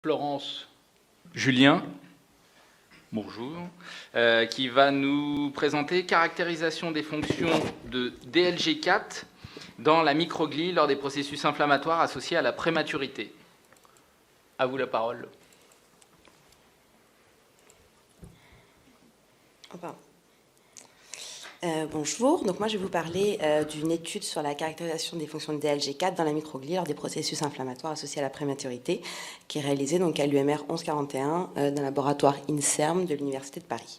Florence Julien, bonjour, qui va nous présenter caractérisation des fonctions de DLG4 dans la microglie lors des processus inflammatoires associés à la prématurité. À vous la parole. Bonjour, donc moi je vais vous parler d'une étude sur la caractérisation des fonctions de DLG4 dans la microglie lors des processus inflammatoires associés à la prématurité, qui est réalisée donc à l'UMR 1141 d'un laboratoire INSERM de l'Université de Paris.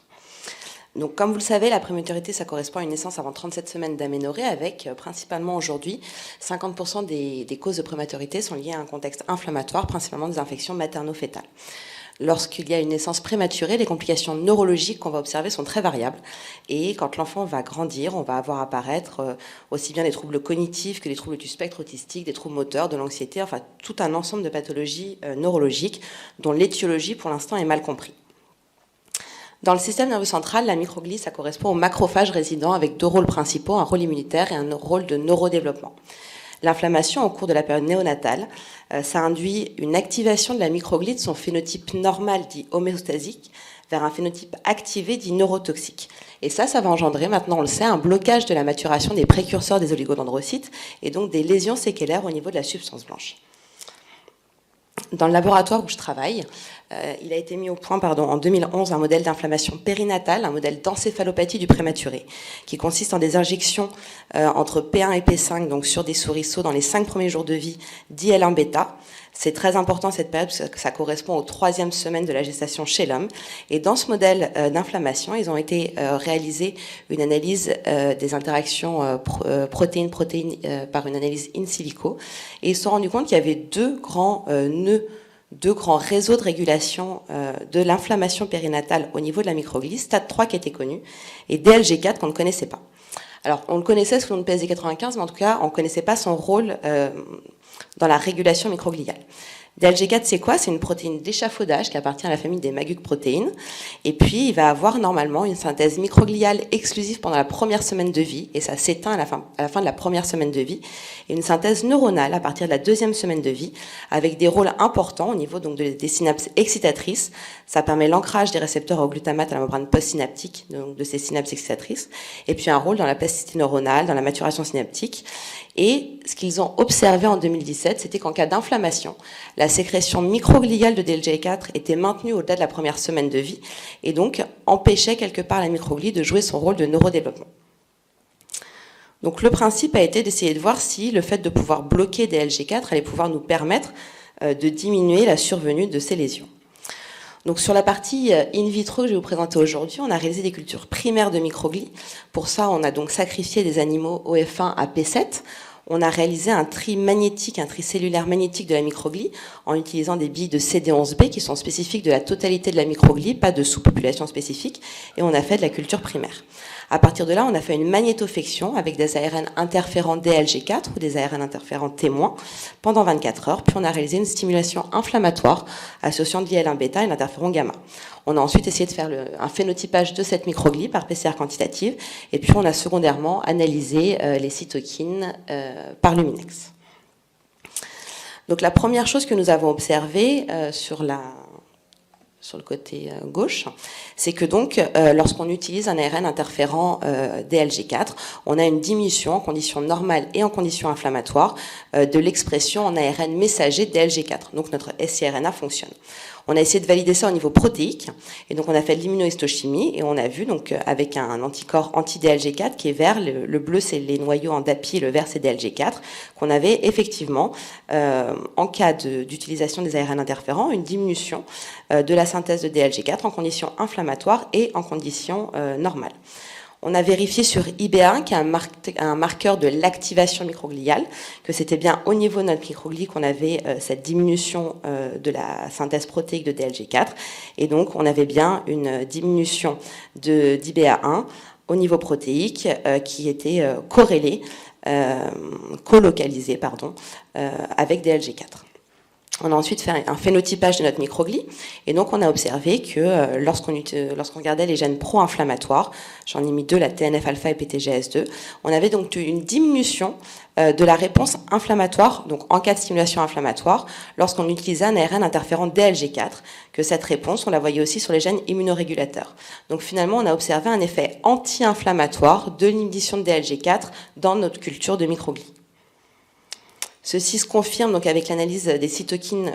Donc, comme vous le savez, la prématurité, ça correspond à une naissance avant 37 semaines d'aménorrhée, avec principalement aujourd'hui 50% des causes de prématurité sont liées à un contexte inflammatoire, principalement des infections materno-fétales. Lorsqu'il y a une naissance prématurée, les complications neurologiques qu'on va observer sont très variables. Et quand l'enfant va grandir, on va avoir apparaître aussi bien des troubles cognitifs que des troubles du spectre autistique, des troubles moteurs, de l'anxiété, enfin tout un ensemble de pathologies neurologiques dont l'étiologie pour l'instant est mal comprise. Dans le système nerveux central, la microglie, ça correspond aux macrophages résidents avec deux rôles principaux, un rôle immunitaire et un rôle de neurodéveloppement. L'inflammation au cours de la période néonatale, ça induit une activation de la microglie de son phénotype normal dit homéostasique vers un phénotype activé dit neurotoxique. Et ça va engendrer, maintenant on le sait, un blocage de la maturation des précurseurs des oligodendrocytes et donc des lésions séquelaires au niveau de la substance blanche. Dans le laboratoire où je travaille, il a été mis au point en 2011 un modèle d'inflammation périnatale, un modèle d'encéphalopathie du prématuré, qui consiste en des injections entre P1 et P5, donc sur des souriceaux dans les 5 premiers jours de vie, d'IL1β. C'est très important cette période parce que ça correspond aux 3e semaines de la gestation chez l'homme. Et dans ce modèle d'inflammation, ils ont été réaliser une analyse des interactions protéine-protéine par une analyse in silico. Et ils se sont rendus compte qu'il y avait deux grands réseaux de régulation de l'inflammation périnatale au niveau de la microglie, stade 3 qui était connu, et DLG4 qu'on ne connaissait pas. Alors, on le connaissait sous le nom de PSD95, mais en tout cas, on ne connaissait pas son rôle dans la régulation microgliale. DLG4, c'est quoi? C'est une protéine d'échafaudage qui appartient à la famille des maguc-protéines. Et puis, il va avoir normalement une synthèse microgliale exclusive pendant la première semaine de vie, et ça s'éteint à la fin de la première semaine de vie, et une synthèse neuronale à partir de la 2e semaine de vie, avec des rôles importants au niveau donc des synapses excitatrices. Ça permet l'ancrage des récepteurs au glutamate à la membrane postsynaptique, donc de ces synapses excitatrices, et puis un rôle dans la plasticité neuronale, dans la maturation synaptique. Et ce qu'ils ont observé en 2017, c'était qu'en cas d'inflammation, la sécrétion microgliale de DLG4 était maintenue au-delà de la première semaine de vie et donc empêchait quelque part la microglie de jouer son rôle de neurodéveloppement. Donc le principe a été d'essayer de voir si le fait de pouvoir bloquer DLG4 allait pouvoir nous permettre de diminuer la survenue de ces lésions. Donc sur la partie in vitro que je vais vous présenter aujourd'hui, on a réalisé des cultures primaires de microglie. Pour ça, on a donc sacrifié des animaux OF1 à P7. On a réalisé un tri magnétique, un tri cellulaire magnétique de la microglie en utilisant des billes de CD11B qui sont spécifiques de la totalité de la microglie, pas de sous-population spécifique, et on a fait de la culture primaire. À partir de là, on a fait une magnétofection avec des ARN interférents DLG4 ou des ARN interférents témoins pendant 24 heures, puis on a réalisé une stimulation inflammatoire associant de l'IL1β et l'interféron gamma. On a ensuite essayé de faire un phénotypage de cette microglie par PCR quantitative, et puis on a secondairement analysé les cytokines par Luminex. Donc la première chose que nous avons observée sur le côté gauche, c'est que donc lorsqu'on utilise un ARN interférent DLG4, on a une diminution en conditions normales et en conditions inflammatoires de l'expression en ARN messager DLG4. Donc notre siRNA fonctionne. On a essayé de valider ça au niveau protéique, et donc on a fait de l'immunohistochimie, et on a vu donc avec un anticorps anti-DLG4 qui est vert, le bleu c'est les noyaux en DAPI, le vert c'est DLG4, qu'on avait effectivement, en cas d'utilisation des ARN interférents, une diminution de la synthèse de DLG4 en conditions inflammatoires et en conditions normales. On a vérifié sur IB1, qui est un marqueur de l'activation microgliale, que c'était bien au niveau de notre microglie qu'on avait cette diminution de la synthèse protéique de DLG4. Et donc, on avait bien une diminution d'IBA1 au niveau protéique qui était colocalisée avec DLG4. On a ensuite fait un phénotypage de notre microglie, et donc on a observé que lorsqu'on regardait les gènes pro-inflammatoires, j'en ai mis 2, la TNF-alpha et PTGS2, on avait donc une diminution de la réponse inflammatoire, donc en cas de stimulation inflammatoire, lorsqu'on utilisait un ARN interférent DLG4, que cette réponse, on la voyait aussi sur les gènes immunorégulateurs. Donc finalement, on a observé un effet anti-inflammatoire de l'inhibition de DLG4 dans notre culture de microglie. Ceci se confirme donc avec l'analyse des cytokines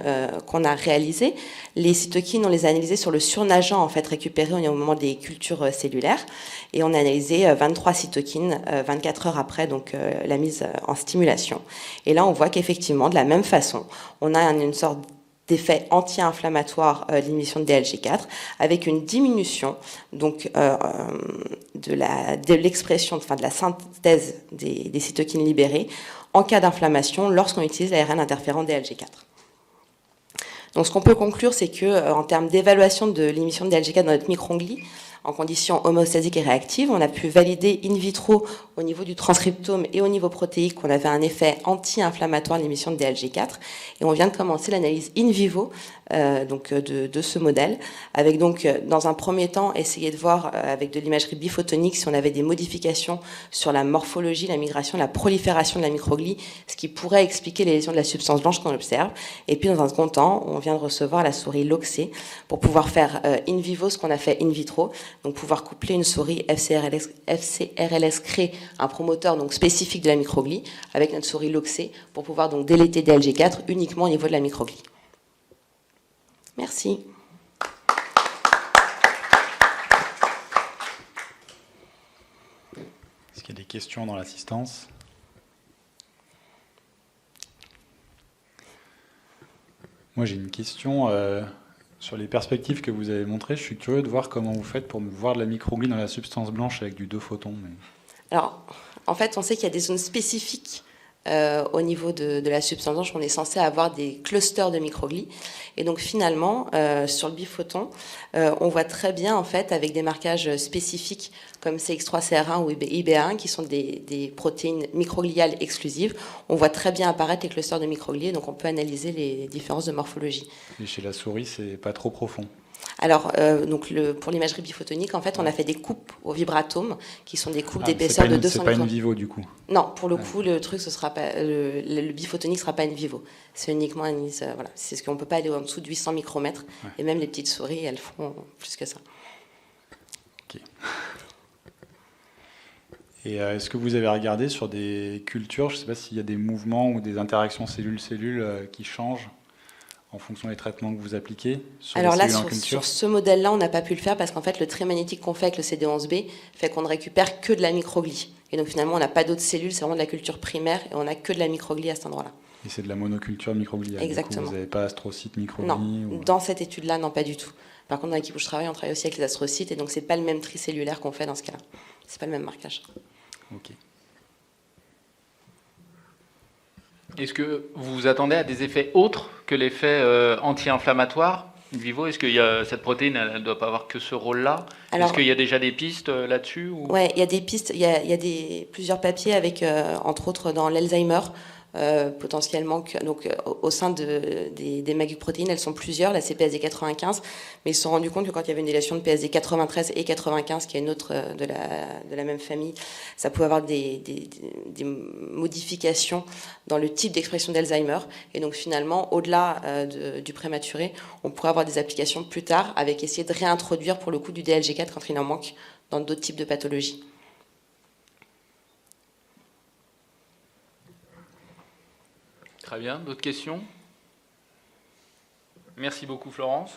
qu'on a réalisées. Les cytokines, on les a analysées sur le surnageant en fait récupéré au moment des cultures cellulaires, et on a analysé 23 cytokines 24 heures après donc la mise en stimulation. Et là, on voit qu'effectivement, de la même façon, on a une sorte d'effet anti-inflammatoire de l'inhibition de DLG4 avec une diminution donc de l'expression, enfin de la synthèse des cytokines libérées en cas d'inflammation lorsqu'on utilise l'ARN interférent DLG4. Donc ce qu'on peut conclure, c'est que en termes d'évaluation de l'émission de DLG4 dans notre microglie, en conditions homéostasiques et réactives, on a pu valider in vitro au niveau du transcriptome et au niveau protéique qu'on avait un effet anti-inflammatoire de l'émission de DLG4. Et on vient de commencer l'analyse in vivo de ce modèle, avec donc dans un premier temps essayer de voir avec de l'imagerie biphotonique si on avait des modifications sur la morphologie, la migration, la prolifération de la microglie, ce qui pourrait expliquer les lésions de la substance blanche qu'on observe. Et puis dans un second temps, on vient de recevoir la souris loxée pour pouvoir faire in vivo ce qu'on a fait in vitro, donc pouvoir coupler une souris FCRLS crée un promoteur donc spécifique de la microglie avec notre souris loxée pour pouvoir donc déléter DLG4 uniquement au niveau de la microglie. Merci. Est-ce qu'il y a des questions dans l'assistance ? Moi, j'ai une question sur les perspectives que vous avez montrées. Je suis curieux de voir comment vous faites pour voir de la microglie dans la substance blanche avec du 2 photons. Mais... Alors, en fait, on sait qu'il y a des zones spécifiques au niveau de la substance blanche. On est censé avoir des clusters de microglie. Et donc, finalement, sur le biphoton, on voit très bien, en fait, avec des marquages spécifiques comme CX3CR1 ou IBA1, qui sont des protéines microgliales exclusives, on voit très bien apparaître les clusters de microglie. Donc, on peut analyser les différences de morphologie. Et chez la souris, c'est pas trop profond. Alors, pour l'imagerie biphotonique, en fait, on a fait des coupes au vibratome, qui sont des coupes d'épaisseur de 200 micromètres. C'est pas in vivo, du coup. Non, pour le coup, le truc, ce sera pas le biphotonique sera pas in vivo. C'est uniquement analyse. Voilà, c'est ce qu'on peut pas aller en dessous de 800 micromètres. Ouais. Et même les petites souris, elles font plus que ça. Ok. Et est-ce que vous avez regardé sur des cultures, je ne sais pas s'il y a des mouvements ou des interactions cellule-cellule qui changent en fonction des traitements que vous appliquez sur Alors là, en culture? sur ce modèle-là, on n'a pas pu le faire parce qu'en fait, le trait magnétique qu'on fait avec le CD11B fait qu'on ne récupère que de la microglie. Et donc finalement, on n'a pas d'autres cellules, c'est vraiment de la culture primaire et on n'a que de la microglie à cet endroit-là. Et c'est de la monoculture microgliale. Exactement. Du coup, vous n'avez pas astrocyte microglie? Non, dans cette étude-là, non, pas du tout. Par contre, dans l'équipe où je travaille, on travaille aussi avec les astrocytes et donc c'est pas le même tri cellulaire qu'on fait dans ce cas-là. C'est pas le même marquage. Ok. Est-ce que vous vous attendez à des effets autres que l'effet anti-inflammatoire in vivo? Est-ce que cette protéine, elle ne doit pas avoir que ce rôle-là? Est-ce qu'il y a déjà des pistes là-dessus ou... Oui, il y a des pistes. Il y a plusieurs papiers avec, entre autres, dans l'Alzheimer, potentiellement, donc au sein des maguprotéines, elles sont plusieurs, la CPSD95, mais ils se sont rendus compte que quand il y avait une délation de PSD93 et 95, qui est une autre de la même famille, ça pouvait avoir des modifications dans le type d'expression d'Alzheimer. Et donc finalement, au-delà du prématuré, on pourrait avoir des applications plus tard avec essayer de réintroduire pour le coup du DLG4 quand il en manque dans d'autres types de pathologies. Très bien, d'autres questions? Merci beaucoup Florence.